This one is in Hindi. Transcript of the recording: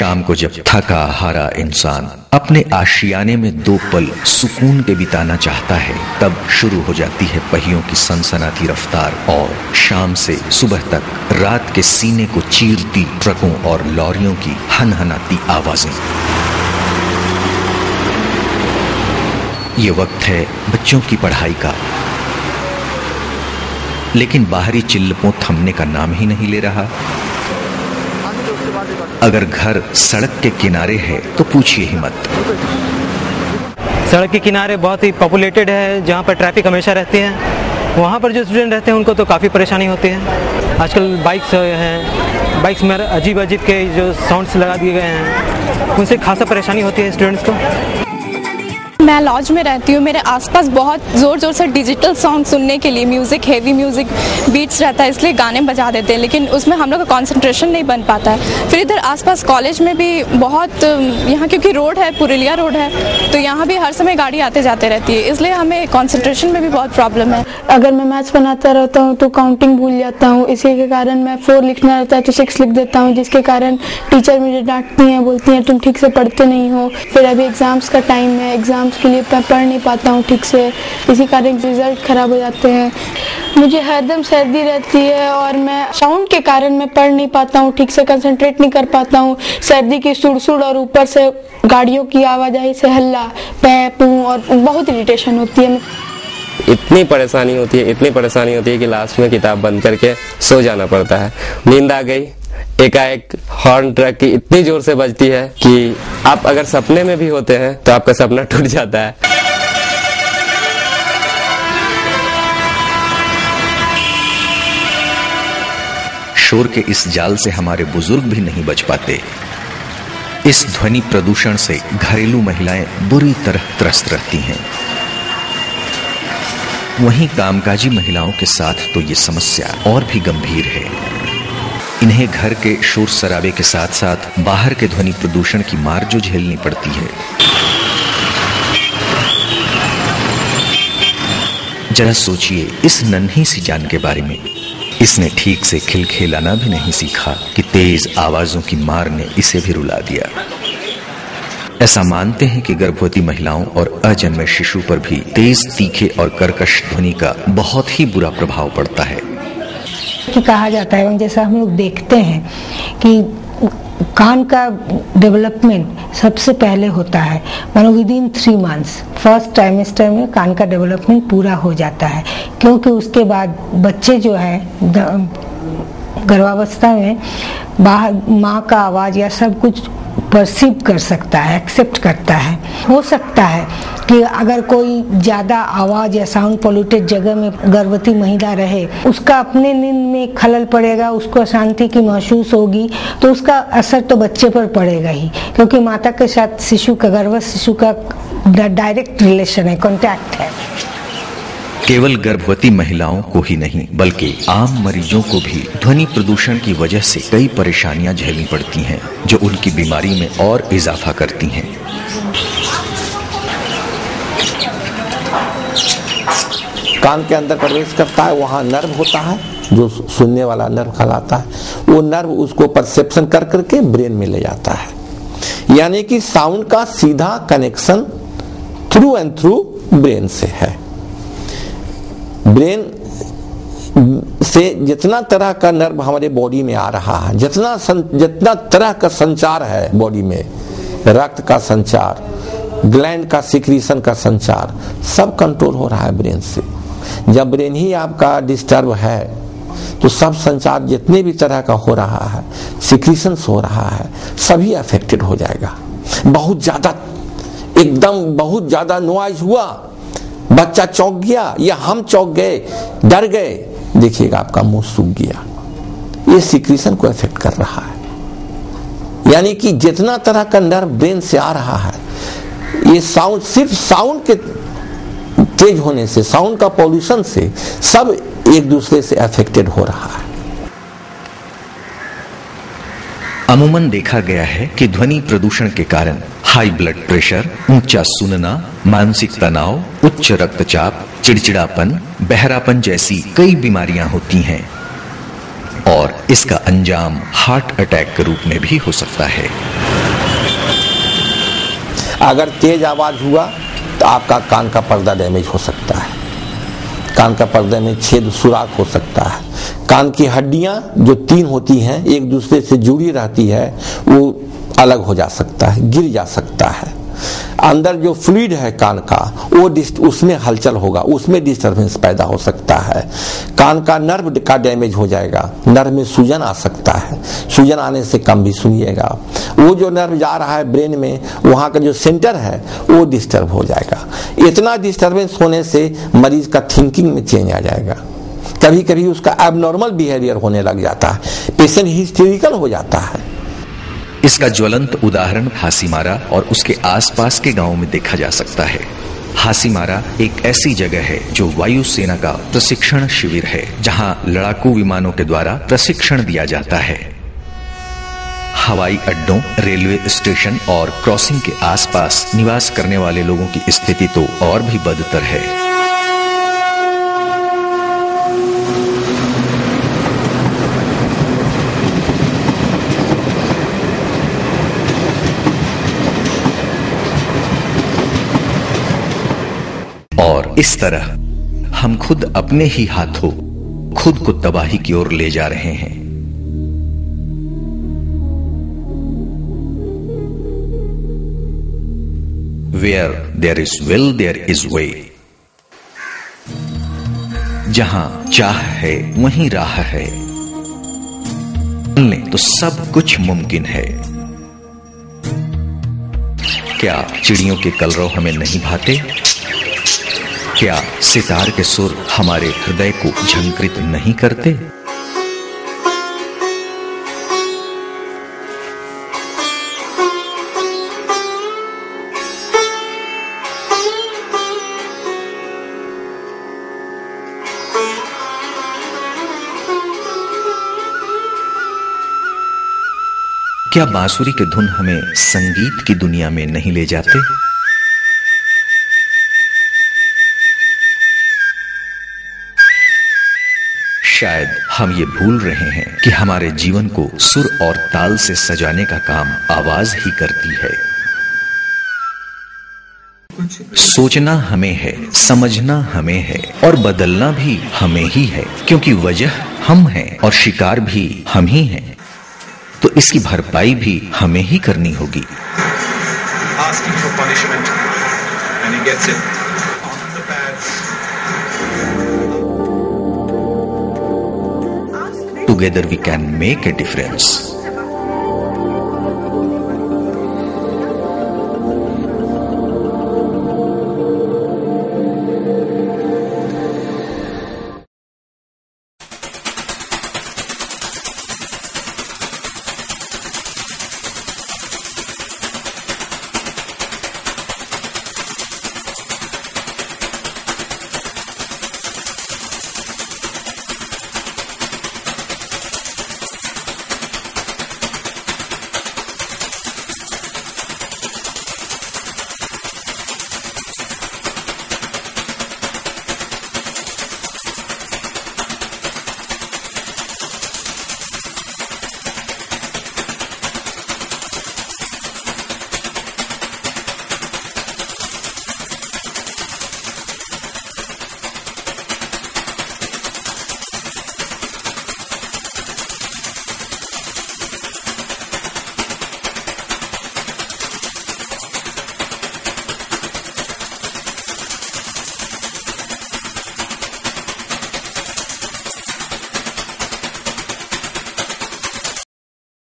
शाम को जब थका हारा इंसान अपने आशियाने में 2 पल सुकून के बिताना चाहता है, तब शुरू हो जाती है पहियों की सनसनाती रफ्तार और शाम से सुबह तक रात के सीने को चीरती ट्रकों और लॉरियों की हनहनाती आवाजें। ये वक्त है बच्चों की पढ़ाई का, लेकिन बाहरी चिल्लपों थमने का नाम ही नहीं ले रहा। अगर घर सड़क के किनारे है तो पूछिए ही मत। सड़क के किनारे बहुत ही पॉपुलेटेड है, जहाँ पर ट्रैफिक हमेशा रहती है। वहाँ पर जो स्टूडेंट रहते हैं उनको तो काफ़ी परेशानी होती है। आजकल बाइक्स हैं, बाइक्स में अजीब अजीब के जो साउंड्स लगा दिए गए हैं, उनसे खासा परेशानी होती है स्टूडेंट्स को। मैं लॉज में रहती हूँ, मेरे आसपास बहुत ज़ोर ज़ोर से डिजिटल सॉन्ग सुनने के लिए म्यूज़िक, हेवी म्यूज़िक बीट्स रहता है, इसलिए गाने बजा देते हैं, लेकिन उसमें हम लोग का कंसंट्रेशन नहीं बन पाता है। फिर इधर आसपास कॉलेज में भी बहुत, यहाँ क्योंकि रोड है, पुरुलिया रोड है, तो यहाँ भी हर समय गाड़ी आते जाते रहती है, इसलिए हमें कंसंट्रेशन में भी बहुत प्रॉब्लम है। अगर मैं मैथ्स बनाता रहता हूँ तो काउंटिंग भूल जाता हूँ, इसी के कारण मैं 4 लिखना रहता है तो 6 लिख देता हूँ, जिसके कारण टीचर मुझे डांटती हैं, बोलती हैं तुम ठीक से पढ़ते नहीं हो। फिर अभी एग्ज़ाम्स का टाइम है, एग्ज़ाम्स के लिए मैं पढ़ नहीं पाता हूँ ठीक से, इसी कारण रिजल्ट खराब हो जाते हैं। मुझे हरदम सर्दी रहती है और मैं साउंड के कारण मैं पढ़ नहीं पाता हूँ ठीक से, कंसंट्रेट नहीं कर पाता हूँ। सर्दी की सुड़-सुड़ और ऊपर से गाड़ियों की आवाजाही से हल्ला, पै पू और बहुत इरिटेशन होती है। इतनी परेशानी होती है कि लास्ट में किताब बंद करके सो जाना पड़ता है। नींद आ गई, एकाएक हॉर्न ट्रक की इतनी जोर से बजती है कि आप अगर सपने में भी होते हैं तो आपका सपना टूट जाता है। शोर के इस जाल से हमारे बुजुर्ग भी नहीं बच पाते। इस ध्वनि प्रदूषण से घरेलू महिलाएं बुरी तरह त्रस्त रहती हैं। वहीं कामकाजी महिलाओं के साथ तो ये समस्या और भी गंभीर है। इन्हें घर के शोर शराबे के साथ साथ बाहर के ध्वनि प्रदूषण की मार जो झेलनी पड़ती है। जरा सोचिए इस नन्ही सी जान के बारे में। इसने ठीक से खिलखिलाना भी नहीं सीखा कि तेज आवाजों की मार ने इसे भी रुला दिया। ऐसा मानते हैं कि गर्भवती महिलाओं और अजन्मे शिशु पर भी तेज, तीखे और कर्कश ध्वनि का बहुत ही बुरा प्रभाव पड़ता है। कि कहा जाता है, जैसा हम लोग देखते हैं कि कान का डेवलपमेंट सबसे पहले होता है, मानो विदिन 3 मंथ्स फर्स्ट ट्राइमेस्टर में कान का डेवलपमेंट पूरा हो जाता है, क्योंकि उसके बाद बच्चे जो है गर्भावस्था में बाहर माँ का आवाज़ या सब कुछ परसीव कर सकता है, एक्सेप्ट करता है। हो सकता है कि अगर कोई ज़्यादा आवाज़ या साउंड पोल्यूटेड जगह में गर्भवती महिला रहे, उसका अपने नींद में खलल पड़ेगा, उसको अशांति की महसूस होगी, तो उसका असर तो बच्चे पर पड़ेगा ही, क्योंकि माता के साथ शिशु का, गर्भस्थ शिशु का डायरेक्ट रिलेशन है, कॉन्टैक्ट है। केवल गर्भवती महिलाओं को ही नहीं बल्कि आम मरीजों को भी ध्वनि प्रदूषण की वजह से कई परेशानियां झेलनी पड़ती हैं, जो उनकी बीमारी में और इजाफा करती हैं। कान के अंदर प्रवेश करता है, वहाँ नर्व होता है जो सुनने वाला नर्व कहलाता है। वो नर्व उसको परसेप्शन कर करके ब्रेन में ले जाता है, यानी कि साउंड का सीधा connection through and through brain से है। ब्रेन से जितना तरह का नर्व हमारे बॉडी में आ रहा है, जितना तरह का संचार है बॉडी में, रक्त का संचार, ग्लैंड का सिक्रीशन का संचार, सब कंट्रोल हो रहा है ब्रेन से। जब ब्रेन ही आपका डिस्टर्ब है तो सब संचार जितने भी तरह का हो रहा है, सिक्रीशंस हो रहा है, सभी अफेक्टेड हो जाएगा। बहुत ज्यादा नॉइज हुआ, बच्चा चौंक गया या हम चौंक गए, डर गए, देखिएगा आपका मुंह सूख गया। ये सिक्रीशन को इफेक्ट कर रहा है। यानी कि जितना तरह का नर्व ब्रेन से आ रहा है, ये साउंड, सिर्फ साउंड के तेज होने से, साउंड का पॉल्यूशन से सब एक दूसरे से अफेक्टेड हो रहा है। अमूमन देखा गया है कि ध्वनि प्रदूषण के कारण हाई ब्लड प्रेशर, ऊंचा सुनना, मानसिक तनाव, उच्च रक्तचाप, चिड़चिड़ापन, बहरापन जैसी कई बीमारियां होती हैं। और इसका अंजाम हार्ट अटैक के रूप में भी हो सकता है। अगर तेज आवाज हुआ तो आपका कान का पर्दा डैमेज हो सकता है, कान का पर्दे में छेद सुराख हो सकता है। कान की हड्डियां जो 3 होती हैं एक दूसरे से जुड़ी रहती है वो अलग हो जा सकता है, गिर जा सकता है। अंदर जो फ्लूइड है कान का वो उसमें हलचल होगा, उसमें डिस्टर्बेंस पैदा हो सकता है। कान का नर्व का डैमेज हो जाएगा, नर्व में सूजन आ सकता है, सूजन आने से कम भी सुनिएगा। वो जो नर्व जा रहा है ब्रेन में, वहाँ का जो सेंटर है वो डिस्टर्ब हो जाएगा। इतना डिस्टर्बेंस होने से मरीज का थिंकिंग में चेंज आ जाएगा, कभी कभी उसका एबनॉर्मल बिहेवियर होने लग जाता है, पेशेंट हिस्टेरिकल हो जाता है। इसका ज्वलंत उदाहरण हासीमारा और उसके आसपास के गांवों में देखा जा सकता है। हासीमारा एक ऐसी जगह है जो वायुसेना का प्रशिक्षण शिविर है, जहां लड़ाकू विमानों के द्वारा प्रशिक्षण दिया जाता है। हवाई अड्डों, रेलवे स्टेशन और क्रॉसिंग के आसपास निवास करने वाले लोगों की स्थिति तो और भी बदतर है। और इस तरह हम खुद अपने ही हाथों खुद को तबाही की ओर ले जा रहे हैं। Where there is will, there is way। जहां चाह है वहीं राह है, तो सब कुछ मुमकिन है। क्या चिड़ियों के कलरव हमें नहीं भाते? क्या सितार के सुर हमारे हृदय को झंकृत नहीं करते? क्या बांसुरी के धुन हमें संगीत की दुनिया में नहीं ले जाते? शायद हम ये भूल रहे हैं कि हमारे जीवन को सुर और ताल से सजाने का काम आवाज ही करती है। सोचना हमें है, समझना हमें है और बदलना भी हमें ही है, क्योंकि वजह हम हैं और शिकार भी हम ही हैं। तो इसकी भरपाई भी हमें ही करनी होगी। Together we can make a difference.